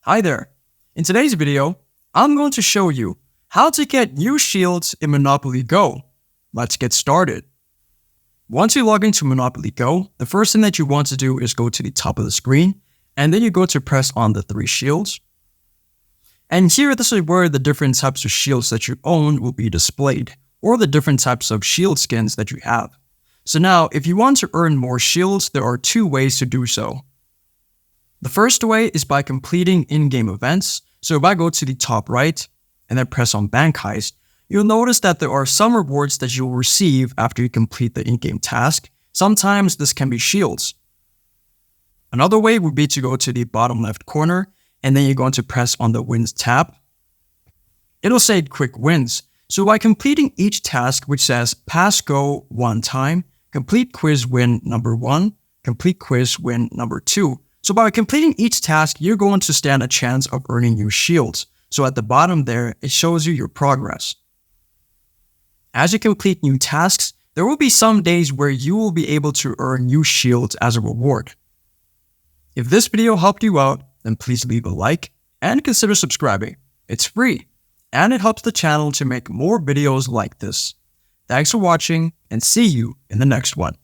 Hi there. In today's video, I'm going to show you how to get new shields in Monopoly Go. Let's get started. Once you log into Monopoly Go, the first thing that you want to do is go to the top of the screen, and then you go to press on the 3 shields. And here, this is where the different types of shields that you own will be displayed, or the different types of shield skins that you have. So now, if you want to earn more shields, there are 2 ways to do so. The first way is by completing in-game events. So if I go to the top right and then press on Bank Heist, you'll notice that there are some rewards that you'll receive after you complete the in-game task. Sometimes this can be shields. Another way would be to go to the bottom left corner and then you're going to press on the Wins tab. It'll say Quick Wins. So by completing each task which says Pass Go 1 time, Complete Quiz Win number 1, Complete Quiz Win number 2. So by completing each task, you're going to stand a chance of earning new shields. So at the bottom there, it shows you your progress. As you complete new tasks, there will be some days where you will be able to earn new shields as a reward. If this video helped you out, then please leave a like and consider subscribing. It's free, and it helps the channel to make more videos like this. Thanks for watching, and see you in the next one.